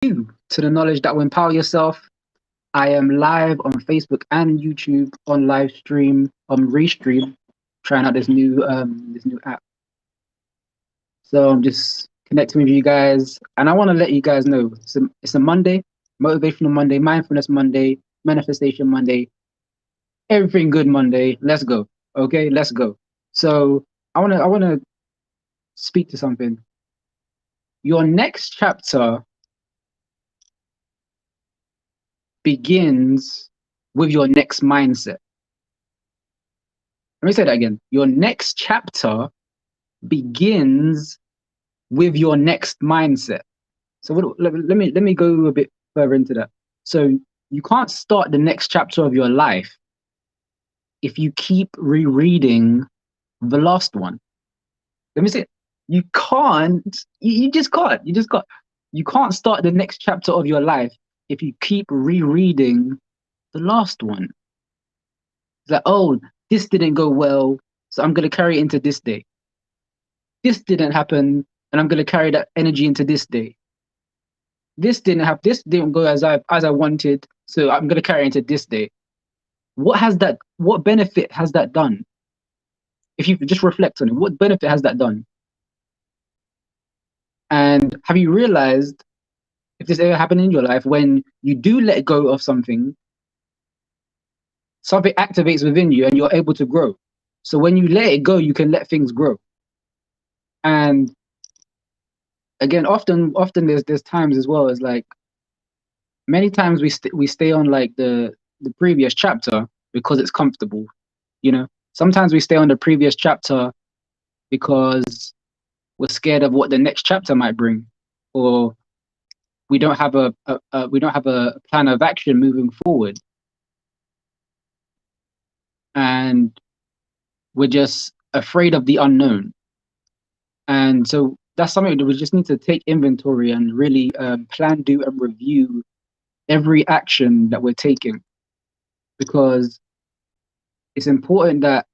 you to the knowledge that will empower yourself. I am live on Facebook and YouTube on live stream, on Restream, trying out this new app. So I'm just connecting with you guys, and I want to let you guys know it's a Monday, motivational Monday, mindfulness Monday, manifestation Monday, everything good Monday. Let's go. Okay, let's go. So I wanna speak to something. Your next chapter begins with your next mindset. Let me say that again. Your next chapter begins with your next mindset. So let me go a bit further into that. So you can't start the next chapter of your life if you keep rereading the last one. Let me say it. You can't. You just can't. You just can't. You can't start the next chapter of your life if you keep rereading the last one. It's like, oh, this didn't go well, so I'm gonna carry it into this day. This didn't happen, and I'm gonna carry that energy into this day. This didn't go as I wanted, so I'm gonna carry it into this day. What benefit has that done? If you just reflect on it, what benefit has that done? And have you realized if this ever happened in your life, when you do let go of something, something activates within you and you're able to grow. So when you let it go, you can let things grow. And again, often there's times as well as like many times we stay on like the previous chapter because it's comfortable, you know. Sometimes we stay on the previous chapter because we're scared of what the next chapter might bring, or we don't have a plan of action moving forward, and we're just afraid of the unknown. And so that's something that we just need to take inventory and really plan, do, and review every action that we're taking, because it's important that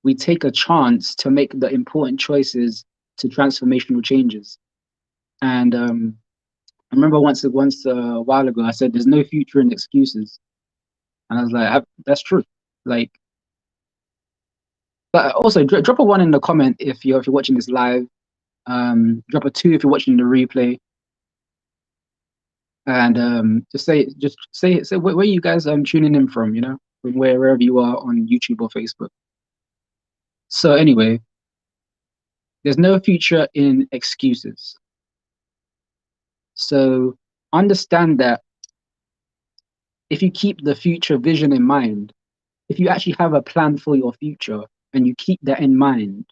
we take a chance to make the important choices to transformational changes. And I remember once a while ago, I said, "There's no future in excuses," and I was like, "That's true." Like, but also drop a one in the comment if you're watching this live. Drop a two if you're watching the replay, and just say where you guys tuning in from. You know, from wherever you are on YouTube or Facebook. So anyway, there's no future in excuses. So understand that if you keep the future vision in mind, if you actually have a plan for your future and you keep that in mind,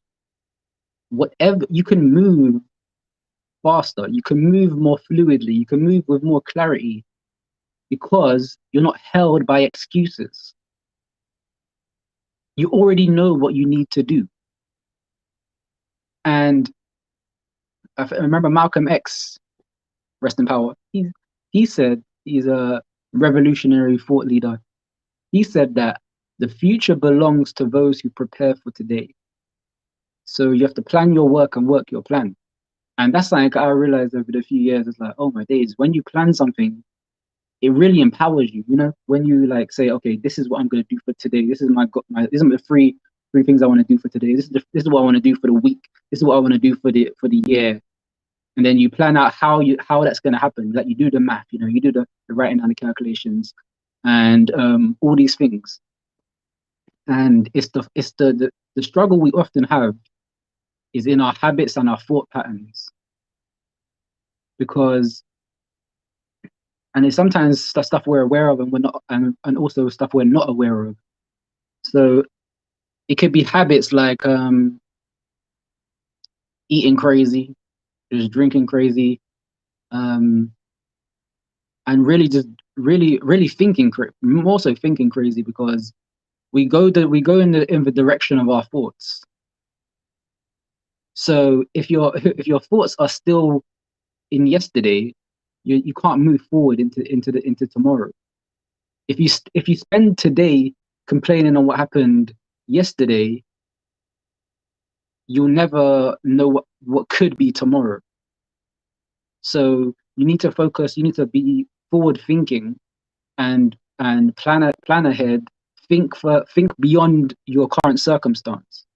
whatever you can move faster, you can move more fluidly, you can move with more clarity because you're not held by excuses. You already know what you need to do. And I remember Malcolm X, rest in power, he said, he's a revolutionary thought leader. He said that the future belongs to those who prepare for today. So you have to plan your work and work your plan. And that's like I realized over the few years, it's like, oh my days, when you plan something, it really empowers you, you know, when you like say, okay, this is what I'm gonna do for today. This is these are the three things I want to do for today. This is what I want to do for the week. This is what I want to do for the year. And then you plan out how that's gonna happen. Like you do the math, you know, you do the writing down the calculations and all these things. And the struggle we often have is in our habits and our thought patterns, because and it's sometimes stuff we're aware of and we're not, and also stuff we're not aware of. So it could be habits like eating crazy, just drinking crazy, um, and really just really thinking more so thinking crazy, because we go in the direction of our thoughts. So if your thoughts are still in yesterday, you can't move forward into tomorrow. If you spend today complaining on what happened yesterday, you'll never know what could be tomorrow. So You need to focus. You need to be forward thinking and plan ahead. Think beyond your current circumstance,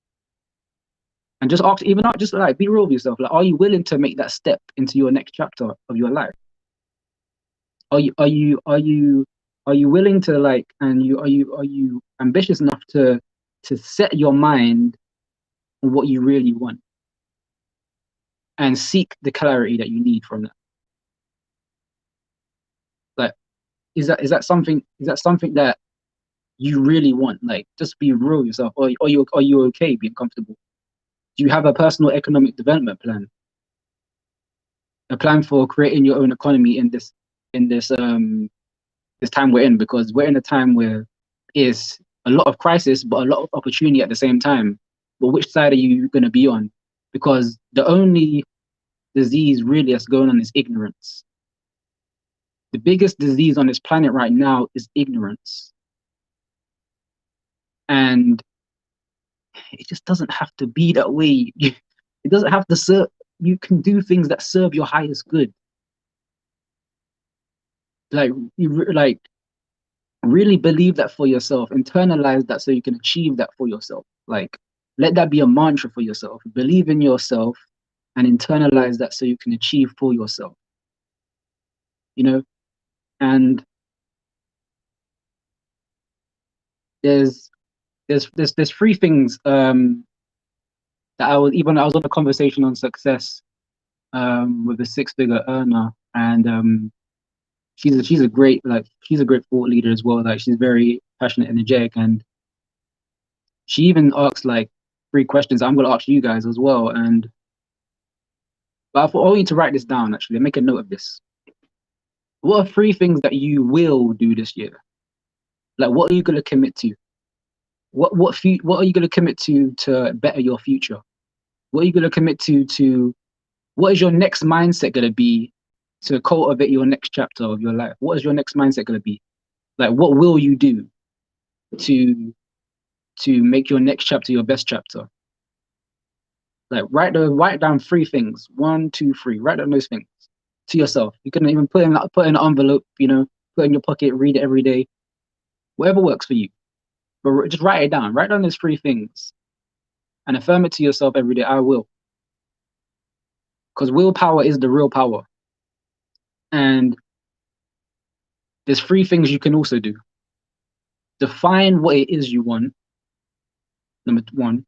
and just ask. Even not just like be real with yourself. Like, are you willing to make that step into your next chapter of your life? Are you willing to like, and are you ambitious enough to set your mind on what you really want and seek the clarity that you need from that? Like, is that something that you really want? Like, just be real with yourself. Or are you okay being comfortable? Do you have a personal economic development plan? A plan for creating your own economy in this time we're in, because we're in a time where is a lot of crisis but a lot of opportunity at the same time. But which side are you going to be on? Because the only disease really that's going on is ignorance. The biggest disease on this planet right now is ignorance. And it just doesn't have to be that way. It doesn't have to serve. You can do things that serve your highest good. Like like really believe that for yourself. Internalize that so you can achieve that for yourself. Like, let that be a mantra for yourself. Believe in yourself and internalize that so you can achieve for yourself. You know, and there's there's three things that I was on a conversation on success with a six-figure earner, and she's a great thought leader as well. Like, she's very passionate, energetic, and she even asked like three questions I'm gonna ask you guys as well. And but I thought, I want you to write this down, actually, make a note of this. What are three things that you will do this year? Like, what are you gonna commit to? What are you gonna commit to better your future? What are you gonna commit to what is your next mindset gonna be to cultivate your next chapter of your life? What is your next mindset gonna be? Like, what will you do to make your next chapter your best chapter? Like, write down three things. One, two, three. Write down those things to yourself. You can even put in an envelope, put in your pocket, read it every day. Whatever works for you. But just write it down. Write down those three things and affirm it to yourself every day. I will. Because willpower is the real power. And there's three things you can also do. Define what it is you want. Number one.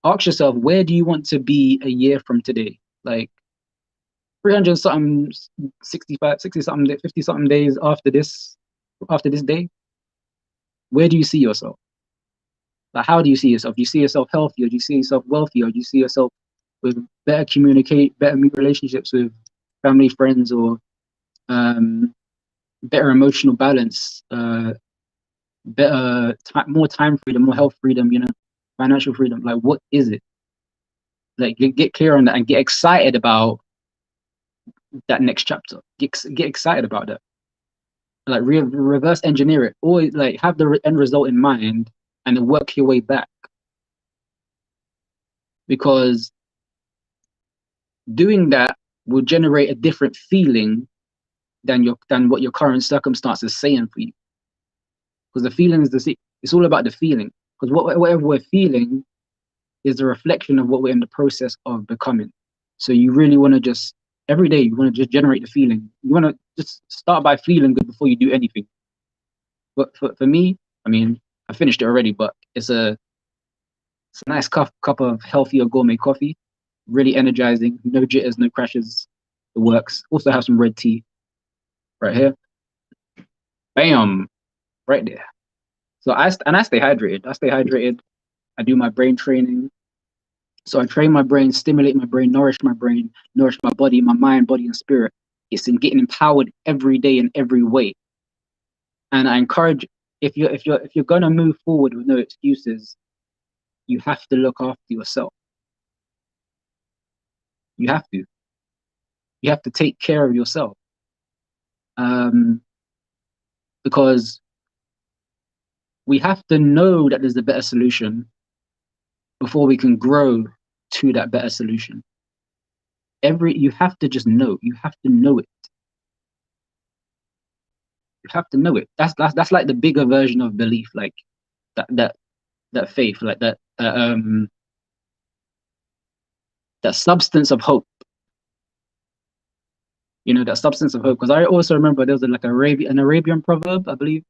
Ask yourself, where do you want to be a year from today? Like 300 something, 65, 60 something, 50 something days after this day. Where do you see yourself? Like, how do you see yourself? Do you see yourself healthy, or do you see yourself wealthy, or do you see yourself with better relationships with family, friends, or better emotional balance, more time freedom, more health freedom, financial freedom? Like, what is it? Like, get clear on that and get excited about that next chapter. Get excited about that. Like, reverse engineer it. Always like have the end result in mind and then work your way back. Because doing that will generate a different feeling than what your current circumstance is saying for you. Because the feeling is it's all about the feeling. Because whatever we're feeling is a reflection of what we're in the process of becoming. So you really want to just every day you want to just generate the feeling. You want to just start by feeling good before you do anything. But for me, I mean, I finished it already, but it's a nice cup of healthier gourmet coffee, really energizing, no jitters, no crashes. It works. Also have some red tea right here. Bam, right there. So I stay hydrated. I do my brain training. So I train my brain, stimulate my brain, nourish my body, my mind, body, and spirit. It's in getting empowered every day in every way. And I encourage, if you're gonna move forward with no excuses, you have to look after yourself. You have to. You have to take care of yourself. Because we have to know that there's a better solution before we can grow to that better solution. You have to just know. You have to know it. You have to know it. That's like the bigger version of belief, like that faith, like that substance of hope. You know, that substance of hope. Because I also remember there was like an Arabian proverb, I believe.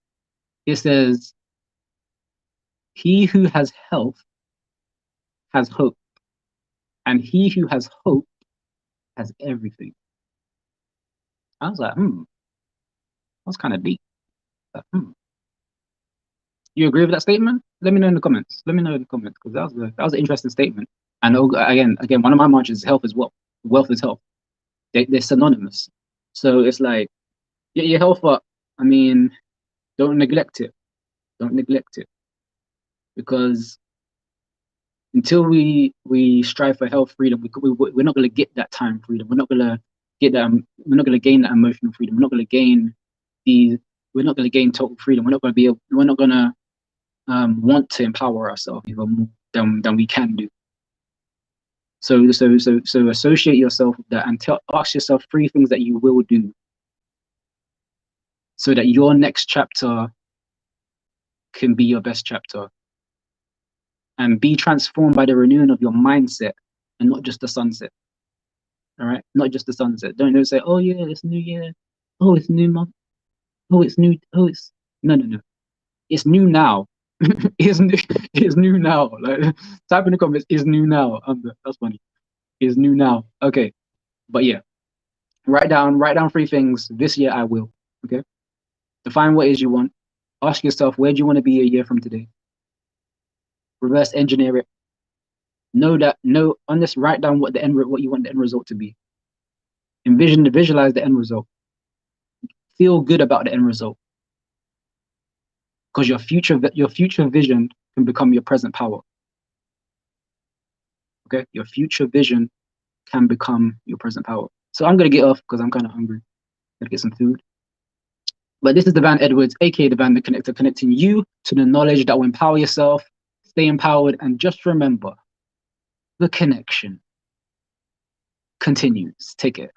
It says, "He who has health has hope, and he who has hope has everything." I was like, that's kind of deep. Like, You agree with that statement? Let me know in the comments. Let me know in the comments because that was an interesting statement. And again, one of my mantras is health is wealth. Wealth is health. They're synonymous. So it's like, get your health up. I mean, don't neglect it. Don't neglect it because until we strive for health freedom, we're not going to get that time freedom. We're not going to get that. We're not going to gain that emotional freedom. We're not going to gain the. We're not going to gain total freedom. We're not going to be. We're not going to want to empower ourselves even more than we can do. So associate yourself with that and ask yourself 3 things that you will do so that your next chapter can be your best chapter. And be transformed by the renewing of your mindset and not just the sunset. All right? Not just the sunset. Don't say, oh yeah, it's new year. Oh, it's new month. Oh, it's new. Oh, it's no. It's new now. It's new now. Like, type in the comments, is new now. That's funny. Is new now. Okay. But yeah. Write down 3 things. This year I will. Okay. Define what it is you want. Ask yourself, where do you want to be a year from today? Reverse engineer it. On this, write down what you want the end result to be. Visualize the end result. Feel good about the end result. Because your future vision can become your present power. Okay? Your future vision can become your present power. So I'm gonna get off because I'm kind of hungry. Gotta get some food. But this is Devan Edwards, aka Devan the Connector, connecting you to the knowledge that will empower yourself, stay empowered, and just remember, the connection continues. Take care.